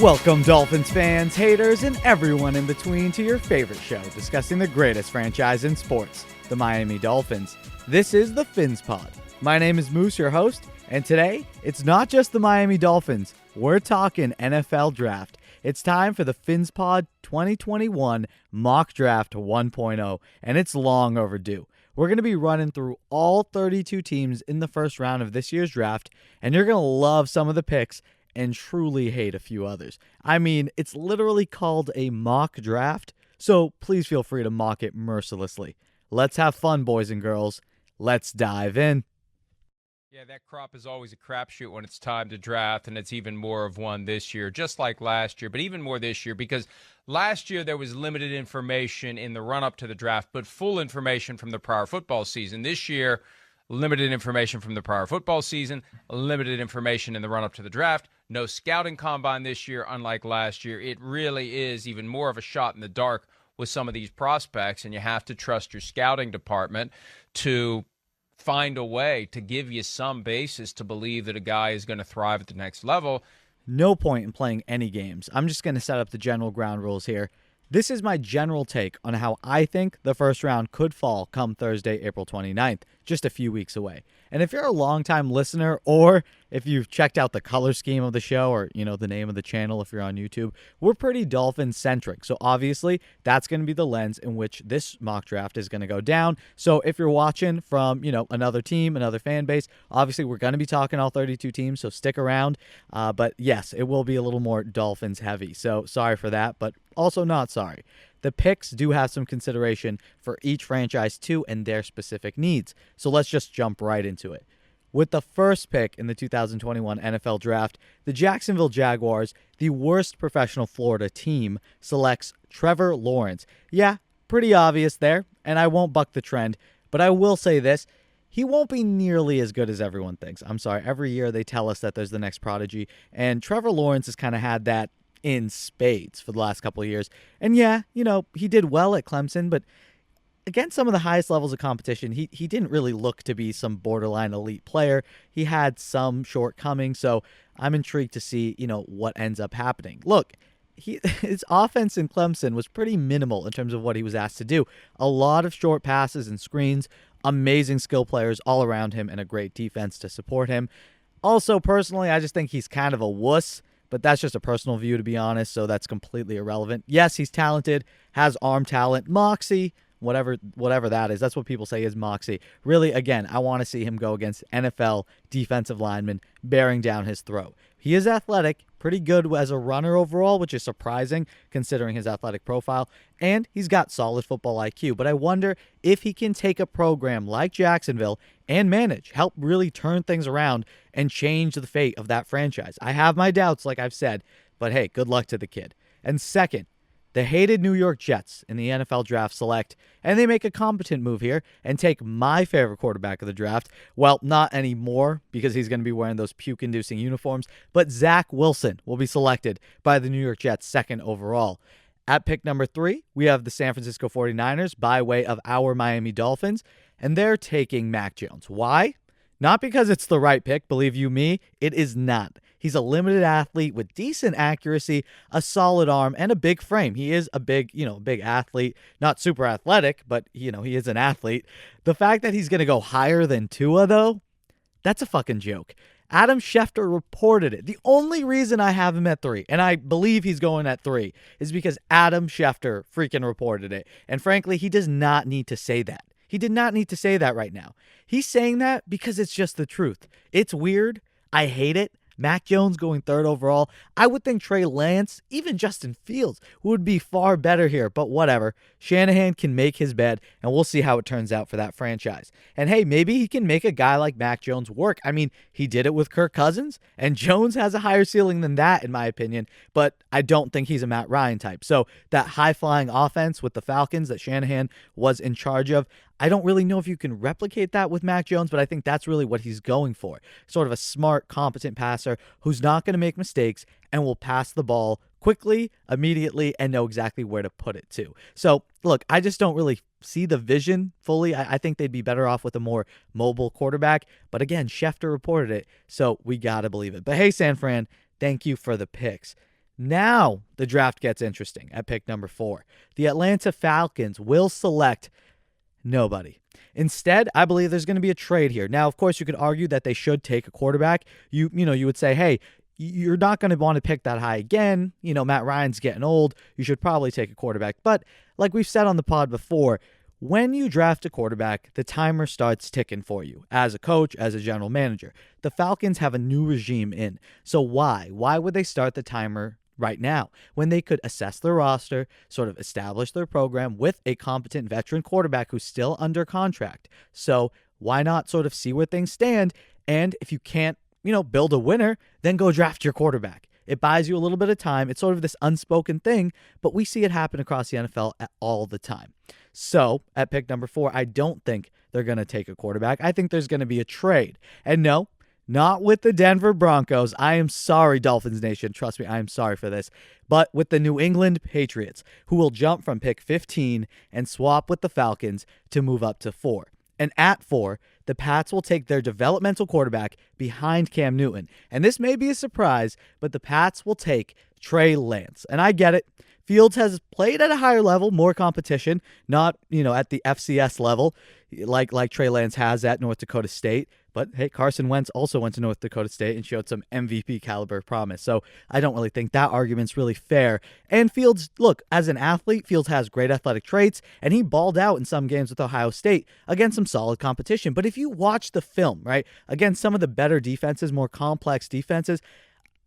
Welcome, Dolphins fans, haters, and everyone in between to your favorite show discussing the greatest franchise in sports, the Miami Dolphins. This is the PhinsPod. My name is Moose, your host, and today, it's not just the Miami Dolphins. We're talking NFL Draft. It's time for the PhinsPod 2021 Mock Draft 1.0, and it's long overdue. We're going to be running through all 32 teams in the first round of this year's draft, and you're going to love some of the picks and truly hate a few others. I mean, it's literally called a mock draft, so please feel free to mock it mercilessly. Let's have fun, boys and girls. Let's dive in. Yeah, that crop is always a crapshoot when it's time to draft, and it's even more of one this year, just like last year, but even more this year, because last year there was limited information in the run-up to the draft, but full information from the prior football season. This year, limited information from the prior football season, limited information in the run-up to the draft. No scouting combine this year, unlike last year. It really is even more of a shot in the dark with some of these prospects, and you have to trust your scouting department to find a way to give you some basis to believe that a guy is going to thrive at the next level. No point in playing any games. I'm just going to set up the general ground rules here. This is my general take on how I think the first round could fall come Thursday, April 29th, just a few weeks away. And if you're a longtime listener, or if you've checked out the color scheme of the show, or the name of the channel if you're on YouTube, we're pretty Dolphin-centric. So obviously, that's going to be the lens in which this mock draft is going to go down. So if you're watching from, another team, another fan base, obviously we're going to be talking all 32 teams, so stick around. But yes, it will be a little more Dolphins heavy. So sorry for that, but also not sorry. The picks do have some consideration for each franchise too and their specific needs. So let's just jump right into it. With the first pick in the 2021 NFL Draft, the Jacksonville Jaguars, the worst professional Florida team, selects Trevor Lawrence. Yeah, pretty obvious there, and I won't buck the trend, but I will say this. He won't be nearly as good as everyone thinks. I'm sorry, every year they tell us that there's the next prodigy, and Trevor Lawrence has kind of had that in spades for the last couple of years. And yeah, he did well at Clemson, but against some of the highest levels of competition, he didn't really look to be some borderline elite player. He had some shortcomings, so I'm intrigued to see, what ends up happening. Look, his offense in Clemson was pretty minimal in terms of what he was asked to do. A lot of short passes and screens, amazing skill players all around him, and a great defense to support him. Also, personally, I just think he's kind of a wuss. But that's just a personal view, to be honest, so that's completely irrelevant. Yes, he's talented, has arm talent, moxie, whatever that is. That's what people say is moxie. Really, again, I want to see him go against NFL defensive linemen bearing down his throat. He is athletic, pretty good as a runner overall, which is surprising considering his athletic profile, and he's got solid football IQ. But I wonder if he can take a program like Jacksonville and help really turn things around and change the fate of that franchise. I have my doubts, like I've said, but hey, good luck to the kid. And second, the hated New York Jets in the NFL Draft select, and they make a competent move here and take my favorite quarterback of the draft. Well, not anymore because he's going to be wearing those puke-inducing uniforms, but Zach Wilson will be selected by the New York Jets second overall. At pick number 3, we have the San Francisco 49ers by way of our Miami Dolphins, and they're taking Mac Jones. Why? Not because it's the right pick, believe you me, it is not. He's a limited athlete with decent accuracy, a solid arm, and a big frame. He is a big athlete, not super athletic, but he is an athlete. The fact that he's going to go higher than Tua, though, that's a fucking joke. Adam Schefter reported it. The only reason I have him at 3, and I believe he's going at 3, is because Adam Schefter freaking reported it. And frankly, he does not need to say that. He did not need to say that right now. He's saying that because it's just the truth. It's weird. I hate it. Mac Jones going 3rd overall. I would think Trey Lance, even Justin Fields, would be far better here, but whatever. Shanahan can make his bed, and we'll see how it turns out for that franchise. And hey, maybe he can make a guy like Mac Jones work. I mean, he did it with Kirk Cousins, and Jones has a higher ceiling than that, in my opinion, but I don't think he's a Matt Ryan type. So that high-flying offense with the Falcons that Shanahan was in charge of, I don't really know if you can replicate that with Mac Jones, but I think that's really what he's going for. Sort of a smart, competent passer who's not going to make mistakes and will pass the ball quickly, immediately, and know exactly where to put it too. So, look, I just don't really see the vision fully. I think they'd be better off with a more mobile quarterback. But again, Schefter reported it, so we got to believe it. But hey, San Fran, thank you for the picks. Now the draft gets interesting at pick number 4. The Atlanta Falcons will select nobody. Instead, I believe there's going to be a trade here. Now, of course, you could argue that they should take a quarterback. You would say, hey, you're not going to want to pick that high again. Matt Ryan's getting old. You should probably take a quarterback. But like we've said on the pod before, when you draft a quarterback, the timer starts ticking for you as a coach, as a general manager. The Falcons have a new regime in. So why? Why would they start the timer right now when they could assess their roster, sort of establish their program with a competent veteran quarterback who's still under contract? So why not sort of see where things stand? And if you can't, build a winner, then go draft your quarterback. It buys you a little bit of time. It's sort of this unspoken thing, but we see it happen across the NFL all the time. So at pick number 4, I don't think they're going to take a quarterback. I think there's going to be a trade. And no, not with the Denver Broncos. I am sorry, Dolphins Nation. Trust me, I am sorry for this. But with the New England Patriots, who will jump from pick 15 and swap with the Falcons to move up to 4. And at 4, the Pats will take their developmental quarterback behind Cam Newton. And this may be a surprise, but the Pats will take Trey Lance. And I get it. Fields has played at a higher level, more competition, not, at the FCS level like Trey Lance has at North Dakota State. But hey, Carson Wentz also went to North Dakota State and showed some MVP caliber promise. So I don't really think that argument's really fair. And Fields, look, as an athlete, Fields has great athletic traits, and he balled out in some games with Ohio State against some solid competition. But if you watch the film, right, against some of the better defenses, more complex defenses,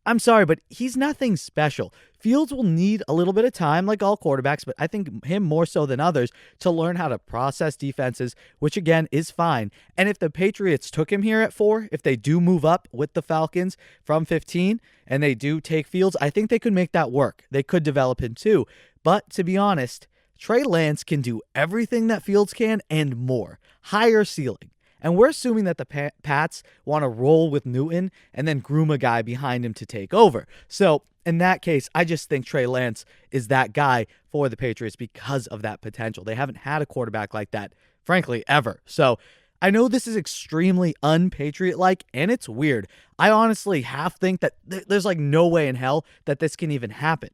I'm sorry, but he's nothing special. Fields will need a little bit of time, like all quarterbacks, but I think him more so than others, to learn how to process defenses, which again is fine. And if the Patriots took him here at 4, if they do move up with the Falcons from 15 and they do take Fields, I think they could make that work. They could develop him too. But to be honest, Trey Lance can do everything that Fields can and more. Higher ceiling. And we're assuming that the Pats want to roll with Newton and then groom a guy behind him to take over. So in that case, I just think Trey Lance is that guy for the Patriots because of that potential. They haven't had a quarterback like that, frankly, ever. So I know this is extremely un-Patriot-like, and it's weird. I honestly half think that there's like no way in hell that this can even happen.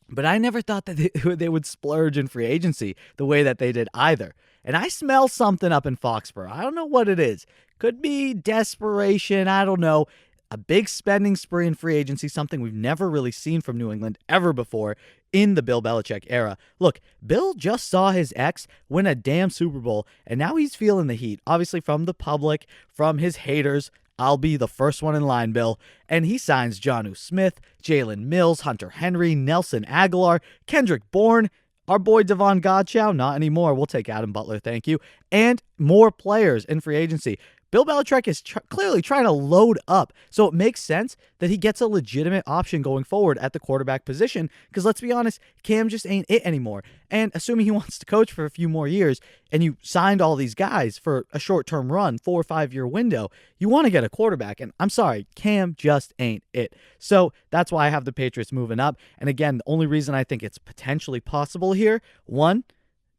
But I never thought that they would splurge in free agency the way that they did either. And I smell something up in Foxborough. I don't know what it is. Could be desperation. I don't know. A big spending spree in free agency, something we've never really seen from New England ever before in the Bill Belichick era. Look, Bill just saw his ex win a damn Super Bowl, and now he's feeling the heat. Obviously from the public, from his haters. I'll be the first one in line, Bill. And he signs Jonnu Smith, Jalen Mills, Hunter Henry, Nelson Aguilar, Kendrick Bourne, our boy Devon Godchow, not anymore. We'll take Adam Butler, thank you. And more players in free agency. Bill Belichick is clearly trying to load up. So it makes sense that he gets a legitimate option going forward at the quarterback position. Because let's be honest, Cam just ain't it anymore. And assuming he wants to coach for a few more years, and you signed all these guys for a short-term run, 4 or 5 year window, you want to get a quarterback. And I'm sorry, Cam just ain't it. So that's why I have the Patriots moving up. And again, the only reason I think it's potentially possible here, one,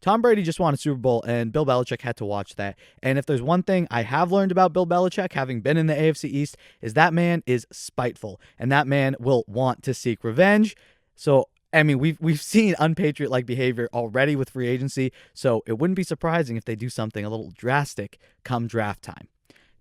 Tom Brady just won a Super Bowl, and Bill Belichick had to watch that. And if there's one thing I have learned about Bill Belichick, having been in the AFC East, is that man is spiteful, and that man will want to seek revenge. So, I mean, we've seen unpatriot-like behavior already with free agency, so it wouldn't be surprising if they do something a little drastic come draft time.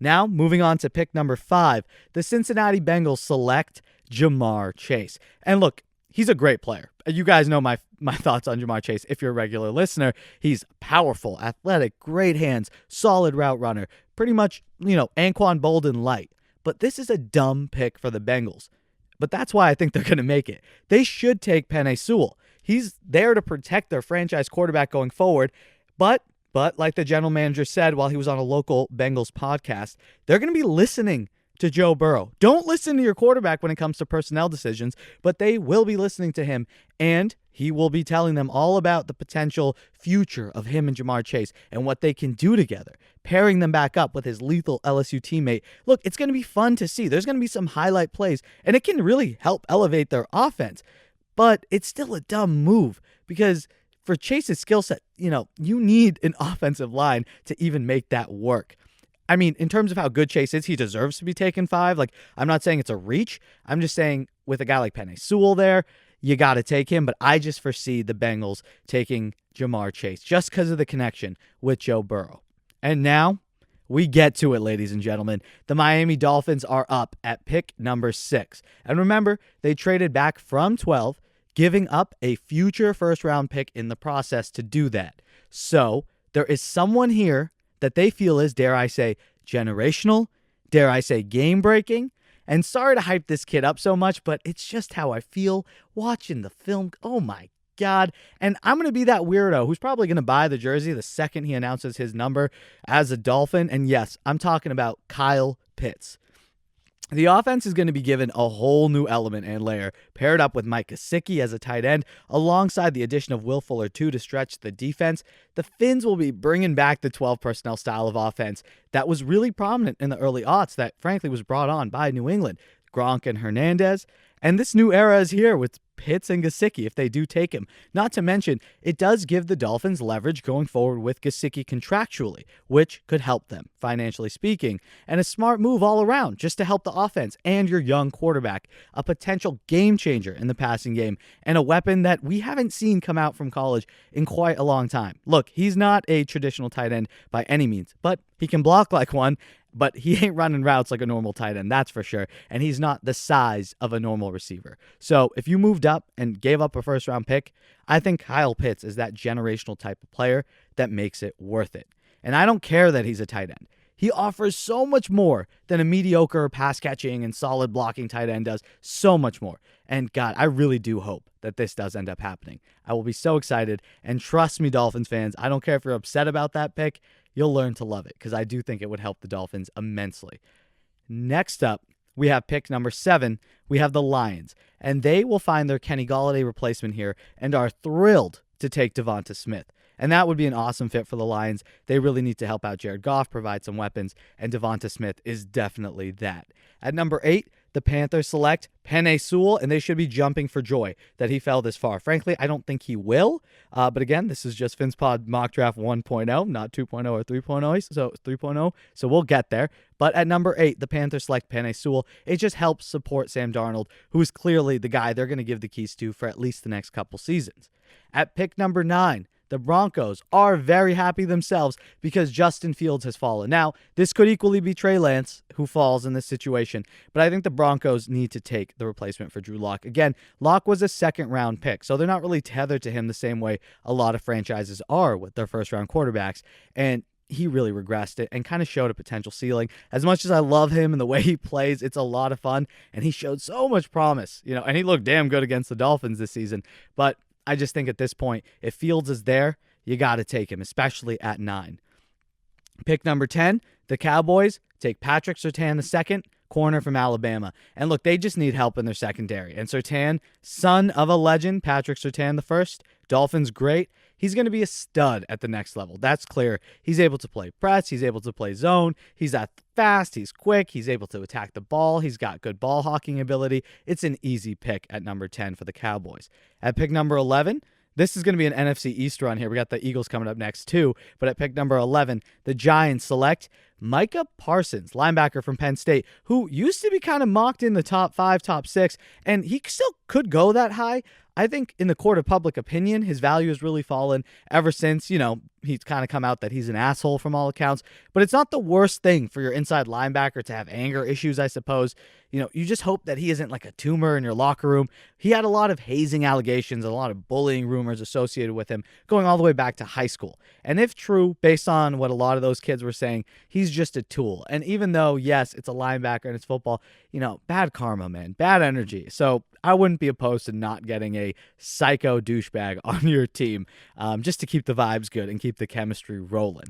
Now, moving on to pick number 5, the Cincinnati Bengals select Ja'Marr Chase. And look, he's a great player. You guys know my thoughts on Ja'Marr Chase. If you're a regular listener, he's powerful, athletic, great hands, solid route runner, pretty much, Anquan Bolden light. But this is a dumb pick for the Bengals. But that's why I think they're going to make it. They should take Penei Sewell. He's there to protect their franchise quarterback going forward. But like the general manager said while he was on a local Bengals podcast, they're going to be listening to Joe Burrow. Don't listen to your quarterback when it comes to personnel decisions, but they will be listening to him, and he will be telling them all about the potential future of him and Ja'Marr Chase and what they can do together, pairing them back up with his lethal LSU teammate. Look, it's going to be fun to see. There's going to be some highlight plays, and it can really help elevate their offense, but it's still a dumb move because for Chase's skill set, you need an offensive line to even make that work. I mean, in terms of how good Chase is, he deserves to be taken 5. Like, I'm not saying it's a reach. I'm just saying with a guy like Penei Sewell there, you got to take him. But I just foresee the Bengals taking Ja'Marr Chase just because of the connection with Joe Burrow. And now we get to it, ladies and gentlemen. The Miami Dolphins are up at pick number 6. And remember, they traded back from 12, giving up a future first-round pick in the process to do that. So there is someone here that they feel is, dare I say, generational, dare I say, game-breaking. And sorry to hype this kid up so much, but it's just how I feel watching the film. Oh, my God. And I'm going to be that weirdo who's probably going to buy the jersey the second he announces his number as a Dolphin. And yes, I'm talking about Kyle Pitts. The offense is going to be given a whole new element and layer, paired up with Micah as a tight end, alongside the addition of Will Fuller too to stretch the defense. The Fins will be bringing back the 12 personnel style of offense that was really prominent in the early aughts that frankly was brought on by New England, Gronk and Hernandez. And this new era is here with Pitts and Gesicki if they do take him. Not to mention, it does give the Dolphins leverage going forward with Gesicki contractually, which could help them, financially speaking, and a smart move all around just to help the offense and your young quarterback, a potential game changer in the passing game, and a weapon that we haven't seen come out from college in quite a long time. Look, he's not a traditional tight end by any means, but he can block like one, but he ain't running routes like a normal tight end, that's for sure. And he's not the size of a normal receiver. So if you moved up and gave up a first-round pick, I think Kyle Pitts is that generational type of player that makes it worth it. And I don't care that he's a tight end. He offers so much more than a mediocre pass-catching and solid blocking tight end does. So much more. And God, I really do hope that this does end up happening. I will be so excited. And trust me, Dolphins fans, I don't care if you're upset about that pick. You'll learn to love it because I do think it would help the Dolphins immensely. Next up, we have pick number 7. We have the Lions, and they will find their Kenny Golladay replacement here and are thrilled to take DeVonta Smith. And that would be an awesome fit for the Lions. They really need to help out Jared Goff, provide some weapons, and DeVonta Smith is definitely that. At number 8, the Panthers select Penei Sewell, and they should be jumping for joy that he fell this far. Frankly, I don't think he will. But again, this is just PhinsPod Mock Draft 1.0, not 2.0 or 3.0. So 3.0. So we'll get there. But at number 8, the Panthers select Penei Sewell. It just helps support Sam Darnold, who is clearly the guy they're going to give the keys to for at least the next couple seasons. At pick number 9, the Broncos are very happy themselves because Justin Fields has fallen. Now, this could equally be Trey Lance who falls in this situation, but I think the Broncos need to take the replacement for Drew Lock. Again, Lock was a second-round pick, so they're not really tethered to him the same way a lot of franchises are with their first-round quarterbacks, and he really regressed it and kind of showed a potential ceiling. As much as I love him and the way he plays, it's a lot of fun, and he showed so much promise, and he looked damn good against the Dolphins this season, but I just think at this point, if Fields is there, you got to take him, especially at 9. Pick number 10, the Cowboys take Patrick Surtain II, corner from Alabama. And look, they just need help in their secondary. And Surtain, son of a legend, Patrick Surtain I, Dolphins great. He's going to be a stud at the next level. That's clear. He's able to play press. He's able to play zone. He's fast. He's quick. He's able to attack the ball. He's got good ball hawking ability. It's an easy pick at number 10 for the Cowboys. At pick number 11, this is going to be an NFC East run here. We got the Eagles coming up next too. But at pick number 11, the Giants select Micah Parsons, linebacker from Penn State, who used to be kind of mocked in the top 5, top 6, and he still could go that high. I think in the court of public opinion, his value has really fallen ever since, he's kind of come out that he's an asshole from all accounts. But it's not the worst thing for your inside linebacker to have anger issues, I suppose. You just hope that he isn't like a tumor in your locker room. He had a lot of hazing allegations and a lot of bullying rumors associated with him going all the way back to high school. And if true, based on what a lot of those kids were saying, he's just a tool. And even though, yes, it's a linebacker and it's football, bad karma, man, bad energy. So I wouldn't be opposed to not getting a psycho douchebag on your team just to keep the vibes good and keep the chemistry rolling.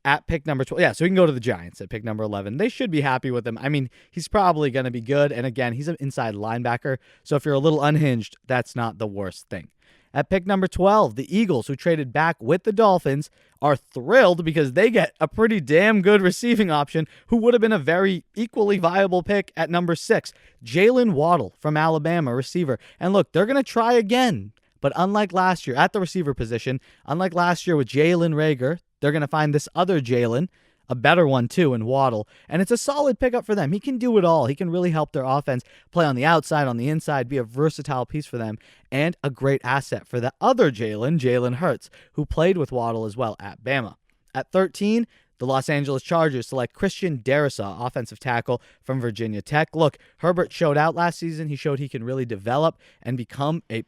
At pick number 12, so we can go to the Giants at pick number 11. They should be happy with him. I mean, he's probably going to be good. And again, he's an inside linebacker. So if you're a little unhinged, that's not the worst thing. At pick number 12, the Eagles, who traded back with the Dolphins, are thrilled because they get a pretty damn good receiving option who would have been a very equally viable pick at number 6, Jaylen Waddle from Alabama, receiver. And look, they're going to try again. But unlike last year at the receiver position, unlike last year with Jalen Reagor, they're going to find this other Jaylen, a better one too in Waddle, and it's a solid pickup for them. He can do it all. He can really help their offense play on the outside, on the inside, be a versatile piece for them, and a great asset for the other Jaylen Hurts, who played with Waddle as well at Bama. At 13, the Los Angeles Chargers select Christian Darrisaw, offensive tackle from Virginia Tech. Look, Herbert showed out last season. He showed he can really develop and become a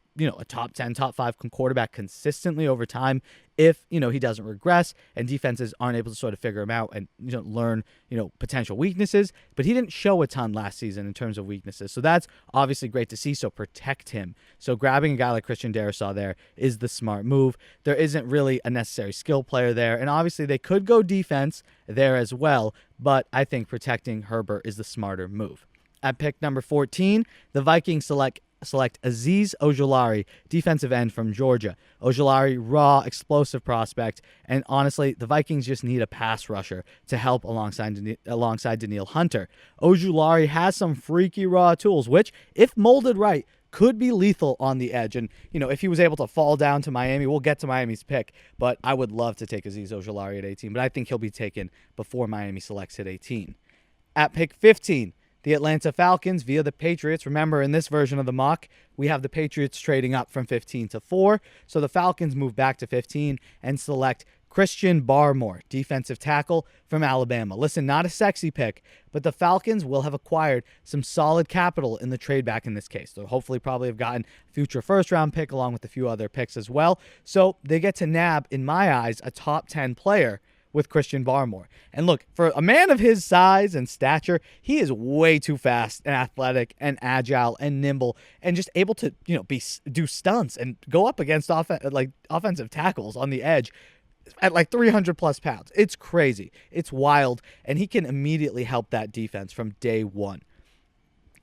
top 10, top 5 quarterback consistently over time if, he doesn't regress and defenses aren't able to sort of figure him out and learn, potential weaknesses. But he didn't show a ton last season in terms of weaknesses. So that's obviously great to see. So protect him. So grabbing a guy like Christian Darrisaw there is the smart move. There isn't really a necessary skill player there. And obviously they could go defense there as well. But I think protecting Herbert is the smarter move. At pick number 14, the Vikings select Azeez Ojulari, defensive end from Georgia. Ojulari, raw, explosive prospect, and honestly, the Vikings just need a pass rusher to help alongside Danielle Hunter. Ojulari has some freaky raw tools, which, if molded right, could be lethal on the edge. And, if he was able to fall down to Miami, we'll get to Miami's pick, but I would love to take Azeez Ojulari at 18, but I think he'll be taken before Miami selects at 18. At pick 15, the Atlanta Falcons via the Patriots. Remember, in this version of the mock, we have the Patriots trading up from 15 to 4. So the Falcons move back to 15 and select Christian Barmore, defensive tackle from Alabama. Listen, not a sexy pick, but the Falcons will have acquired some solid capital in the trade back in this case. They'll hopefully probably have gotten a future first-round pick along with a few other picks as well. So they get to nab, in my eyes, a top 10 player with Christian Barmore. And look, for a man of his size and stature, he is way too fast and athletic and agile and nimble and just able to, do stunts and go up against offensive tackles on the edge at like 300 plus pounds. It's crazy. It's wild. And he can immediately help that defense from day one.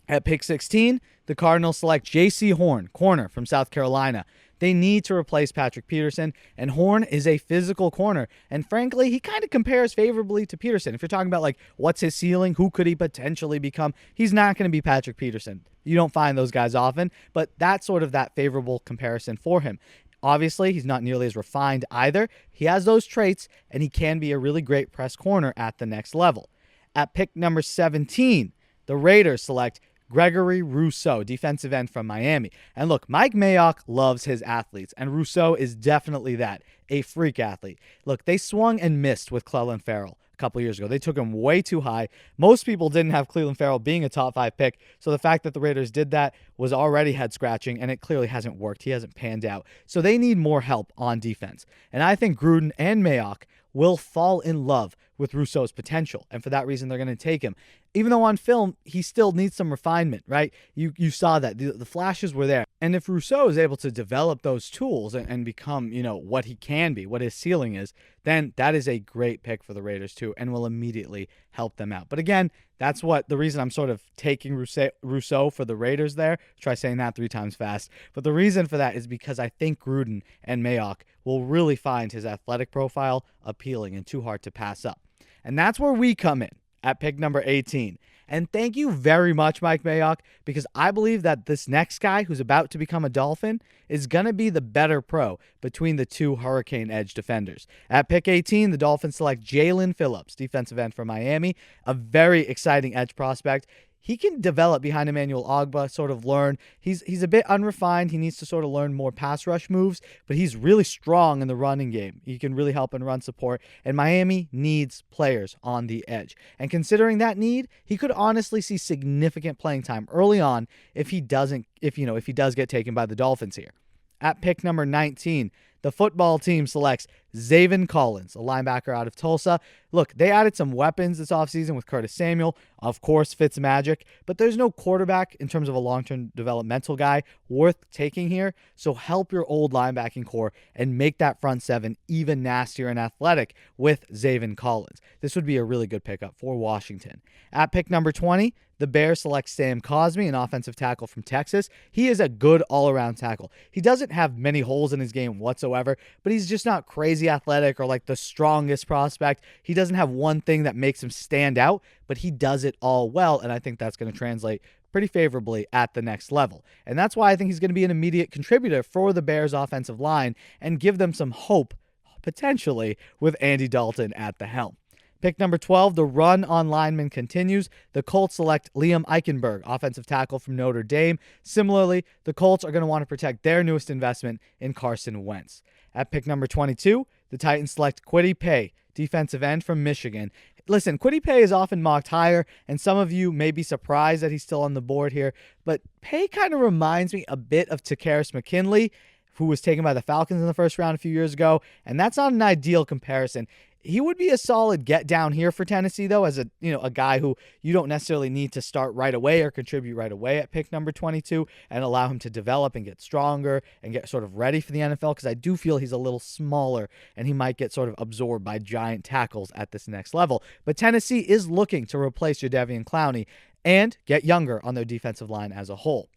At pick 16, the Cardinals select Jaycee Horn, corner from South Carolina. They need to replace Patrick Peterson, and Horn is a physical corner. And frankly, he kind of compares favorably to Peterson. If you're talking about what's his ceiling, who could he potentially become, he's not going to be Patrick Peterson. You don't find those guys often, but that's sort of that favorable comparison for him. Obviously, he's not nearly as refined either. He has those traits, and he can be a really great press corner at the next level. At pick number 17, the Raiders select Gregory Rousseau, defensive end from Miami. And look, Mike Mayock loves his athletes, and Rousseau is definitely that, a freak athlete. Look, they swung and missed with Clelin Ferrell a couple years ago. They took him way too high. Most people didn't have Clelin Ferrell being a top 5 pick, so the fact that the Raiders did that was already head-scratching, and it clearly hasn't worked. He hasn't panned out. So they need more help on defense. And I think Gruden and Mayock will fall in love with Rousseau's potential, and for that reason, they're going to take him. Even though on film, he still needs some refinement, right? You saw that. The flashes were there. And if Rousseau is able to develop those tools and become, what he can be, what his ceiling is, then that is a great pick for the Raiders too and will immediately help them out. But again, that's the reason I'm sort of taking Rousseau for the Raiders there. Try saying that 3 times fast. But the reason for that is because I think Gruden and Mayock will really find his athletic profile appealing and too hard to pass up. And that's where we come in at pick number 18. And thank you very much, Mike Mayock, because I believe that this next guy who's about to become a Dolphin is going to be the better pro between the two Hurricane edge defenders. At pick 18, the Dolphins select Jaylen Phillips, defensive end from Miami, a very exciting edge prospect. He can develop behind Emmanuel Ogbah, sort of learn. He's a bit unrefined. He needs to sort of learn more pass rush moves, but he's really strong in the running game. He can really help in run support, and Miami needs players on the edge. And considering that need, he could honestly see significant playing time early on if he does get taken by the Dolphins here. At pick number 19, the football team selects Zaven Collins, a linebacker out of Tulsa. Look, they added some weapons this offseason with Curtis Samuel. Of course, Fitzmagic, but there's no quarterback in terms of a long-term developmental guy worth taking here. So help your old linebacking core and make that front seven even nastier and athletic with Zaven Collins. This would be a really good pickup for Washington. At pick number 20, the Bears select Sam Cosmi, an offensive tackle from Texas. He is a good all-around tackle. He doesn't have many holes in his game whatsoever, but he's just not crazy athletic or like the strongest prospect. He doesn't have one thing that makes him stand out, but he does it all well, and I think that's going to translate pretty favorably at the next level. And that's why I think he's going to be an immediate contributor for the Bears offensive line and give them some hope, potentially, with Andy Dalton at the helm. Pick number 12, the run on linemen continues. The Colts select Liam Eichenberg, offensive tackle from Notre Dame. Similarly, the Colts are going to want to protect their newest investment in Carson Wentz. At pick number 22, the Titans select Kwity Paye, defensive end from Michigan. Listen, Kwity Paye is often mocked higher, and some of you may be surprised that he's still on the board here, but Paye kind of reminds me a bit of Takkarist McKinley, who was taken by the Falcons in the first round a few years ago, and that's not an ideal comparison. He would be a solid get down here for Tennessee, though, as a guy who you don't necessarily need to start right away or contribute right away at pick number 22 and allow him to develop and get stronger and get sort of ready for the NFL, because I do feel he's a little smaller and he might get sort of absorbed by giant tackles at this next level. But Tennessee is looking to replace Jadeveon Clowney and get younger on their defensive line as a whole.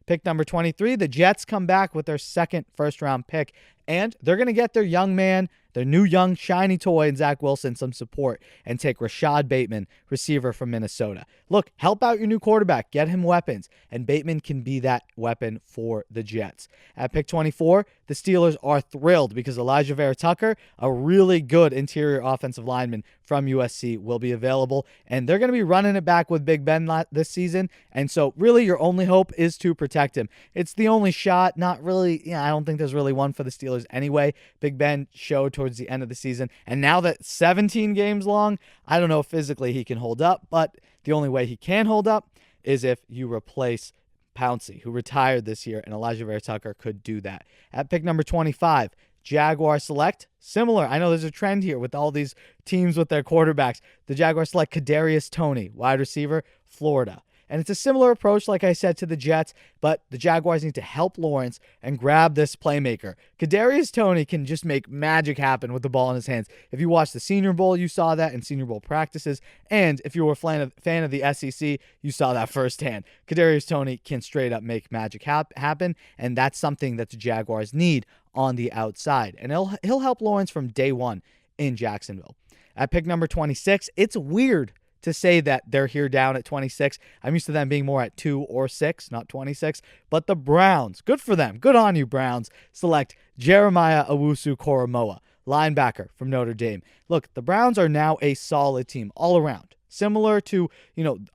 Pick number 23, the Jets come back with their second first-round pick, and they're going to get their young man, their new young shiny toy in Zach Wilson, some support and take Rashad Bateman, receiver from Minnesota. Look, help out your new quarterback, get him weapons, and Bateman can be that weapon for the Jets. At pick 24, the Steelers are thrilled because Elijah Vera-Tucker, a really good interior offensive lineman from USC, will be available, and they're going to be running it back with Big Ben this season, and so really your only hope is to protect him. It's the only shot, not really, I don't think there's really one for the Steelers anyway. Big Ben showed towards the end of the season, and now that 17 games long, I don't know if physically he can hold up, but the only way he can hold up is if you replace Pouncey, who retired this year, and Elijah Vera-Tucker could do that. At pick number 25, Jaguars select, similar, I know there's a trend here with all these teams with their quarterbacks. The Jaguars select Kadarius Toney, wide receiver, Florida. And it's a similar approach, like I said, to the Jets, but the Jaguars need to help Lawrence and grab this playmaker. Kadarius Toney can just make magic happen with the ball in his hands. If you watched the Senior Bowl, you saw that in Senior Bowl practices, and if you were a fan of the SEC, you saw that firsthand. Kadarius Toney can straight up make magic happen, and that's something that the Jaguars need on the outside. And he'll help Lawrence from day one in Jacksonville. At pick number 26, it's weird to say that they're here down at 26. I'm used to them being more at 2 or 6, not 26. But the Browns, good for them. Good on you, Browns. Select Jeremiah Owusu-Koramoah, linebacker from Notre Dame. Look, the Browns are now a solid team all around. Similar to,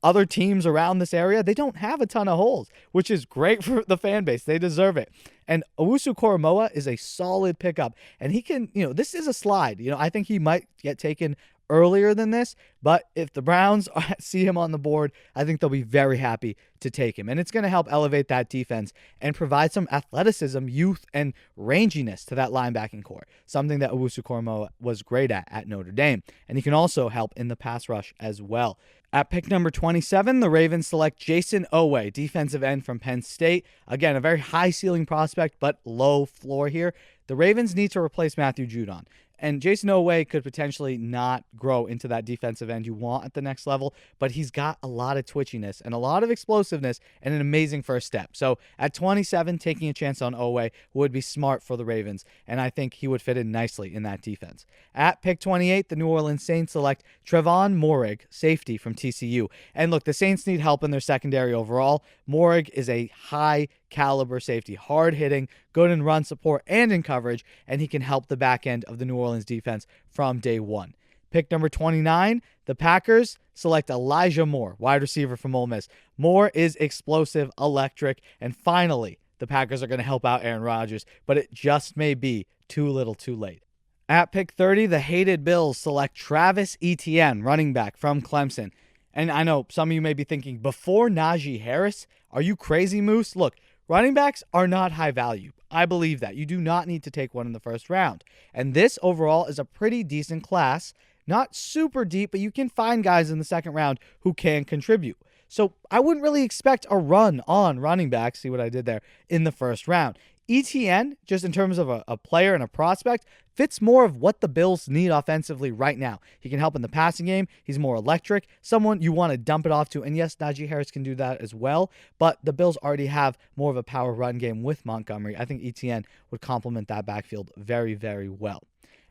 other teams around this area, they don't have a ton of holes, which is great for the fan base. They deserve it. And Owusu-Koramoah is a solid pickup. And he can, this is a slide. I think he might get taken earlier than this, but if the Browns see him on the board, I think they'll be very happy to take him. And it's going to help elevate that defense and provide some athleticism, youth, and ranginess to that linebacking core, something that Owusu-Koramoah was great at Notre Dame. And he can also help in the pass rush as well. At pick number 27, the Ravens select Jayson Oweh, defensive end from Penn State. Again, a very high ceiling prospect, but low floor here. The Ravens need to replace Matthew Judon. And Jayson Oweh could potentially not grow into that defensive end you want at the next level, but he's got a lot of twitchiness and a lot of explosiveness and an amazing first step. So at 27, taking a chance on Oweh would be smart for the Ravens, and I think he would fit in nicely in that defense. At pick 28, the New Orleans Saints select Trevon Moehrig, safety from TCU. And look, the Saints need help in their secondary overall. Moehrig is a high caliber safety, hard-hitting, good in run support and in coverage, and he can help the back end of the New Orleans defense from day one. Pick number 29, the Packers select Elijah Moore, wide receiver from Ole Miss. Moore is explosive, electric, and finally, the Packers are going to help out Aaron Rodgers, but it just may be too little too late. At pick 30, the hated Bills select Travis Etienne, running back from Clemson. And I know some of you may be thinking, before Najee Harris? Are you crazy, Moose? Look, running backs are not high value. I believe that. You do not need to take one in the first round. And this overall is a pretty decent class. Not super deep, but you can find guys in the second round who can contribute. So I wouldn't really expect a run on running backs, see what I did there, in the first round. ETN, just in terms of a player and a prospect, fits more of what the Bills need offensively right now. He can help in the passing game. He's more electric, someone you want to dump it off to. And yes, Najee Harris can do that as well, but the Bills already have more of a power run game with Montgomery. I think ETN would complement that backfield very, very well.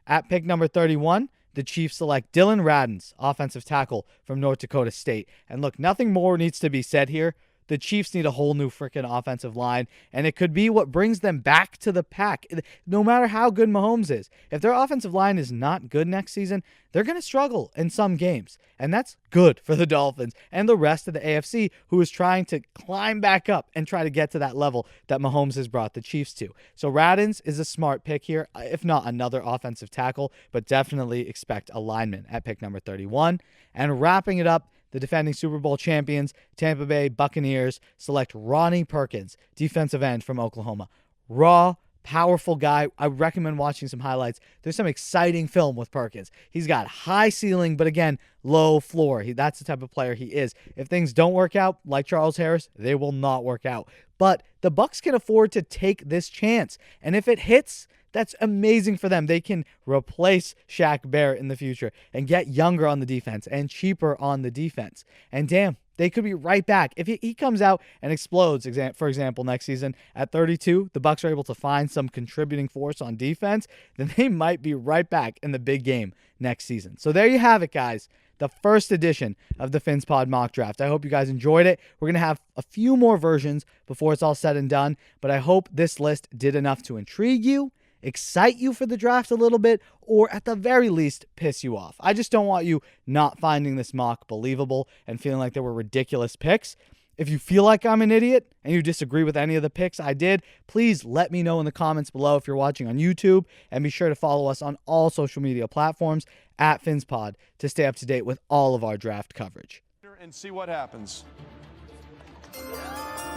At pick number 31, the Chiefs select Dylan Radins, offensive tackle from North Dakota State. And look, nothing more needs to be said here. the Chiefs need a whole new freaking offensive line, and it could be what brings them back to the pack. No matter how good Mahomes is, if their offensive line is not good next season, they're going to struggle in some games, and that's good for the Dolphins and the rest of the AFC, who is trying to climb back up and try to get to that level that Mahomes has brought the Chiefs to. So Radins is a smart pick here, if not another offensive tackle, but definitely expect a lineman at pick number 31. And wrapping it up, the defending Super Bowl champions, Tampa Bay Buccaneers, select Ronnie Perkins, defensive end from Oklahoma. Raw, powerful guy. I recommend watching some highlights. There's some exciting film with Perkins. He's got high ceiling, but again, low floor. That's the type of player he is. If things don't work out, like Charles Harris, they will not work out. But the Bucs can afford to take this chance. And if it hits, that's amazing for them. They can replace Shaq Barrett in the future and get younger on the defense and cheaper on the defense. And damn, they could be right back. If he comes out and explodes, for example, next season at 32, the Bucs are able to find some contributing force on defense, then they might be right back in the big game next season. So there you have it, guys. The first edition of the PhinsPod mock draft. I hope you guys enjoyed it. We're going to have a few more versions before it's all said and done, but I hope this list did enough to intrigue you, excite you for the draft a little bit, or at the very least, piss you off. I just don't want you not finding this mock believable and feeling like there were ridiculous picks. If you feel like I'm an idiot and you disagree with any of the picks I did, please let me know in the comments below if you're watching on YouTube, and be sure to follow us on all social media platforms at PhinsPod to stay up to date with all of our draft coverage. And see what happens.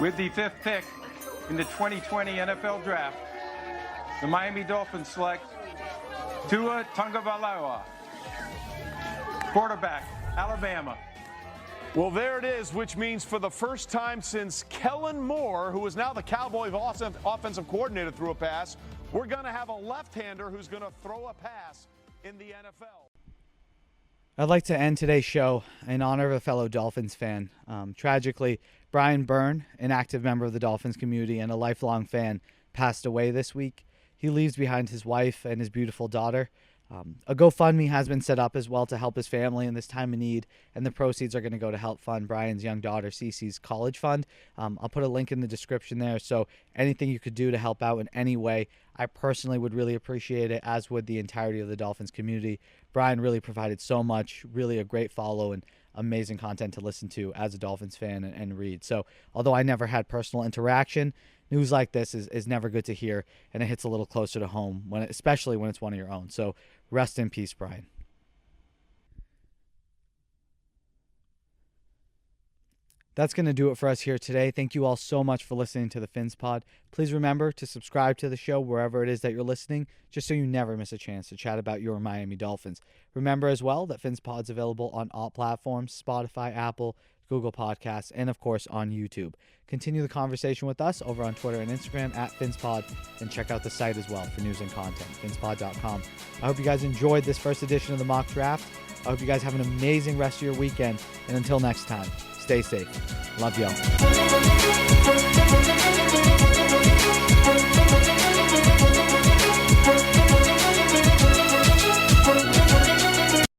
With the 5th pick in the 2020 NFL Draft, the Miami Dolphins select Tua Tagovailoa, quarterback, Alabama. Well, there it is, which means for the first time since Kellen Moore, who is now the Cowboys offensive coordinator, threw a pass, we're going to have a left-hander who's going to throw a pass in the NFL. I'd like to end today's show in honor of a fellow Dolphins fan. Tragically, Brian Byrne, an active member of the Dolphins community and a lifelong fan, passed away this week. He leaves behind his wife and his beautiful daughter. A GoFundMe has been set up as well to help his family in this time of need, and the proceeds are going to go to help fund Brian's young daughter Cece's college fund. I'll put a link in the description there, so anything you could do to help out in any way, I personally would really appreciate it, as would the entirety of the Dolphins community. Brian really provided so much, really a great follow and amazing content to listen to as a Dolphins fan and read. So although I never had personal interaction, news like this is never good to hear, and it hits a little closer to home, especially when it's one of your own. So rest in peace, Brian. That's going to do it for us here today. Thank you all so much for listening to the PhinsPod. Please remember to subscribe to the show wherever it is that you're listening, just so you never miss a chance to chat about your Miami Dolphins. Remember as well that PhinsPod's available on all platforms: Spotify, Apple, Google Podcasts, and of course on YouTube. Continue the conversation with us over on Twitter and Instagram at PhinsPod, and check out the site as well for news and content, phinspod.com. I hope you guys enjoyed this first edition of the mock draft. I hope you guys have an amazing rest of your weekend, and until next time, stay safe. Love y'all.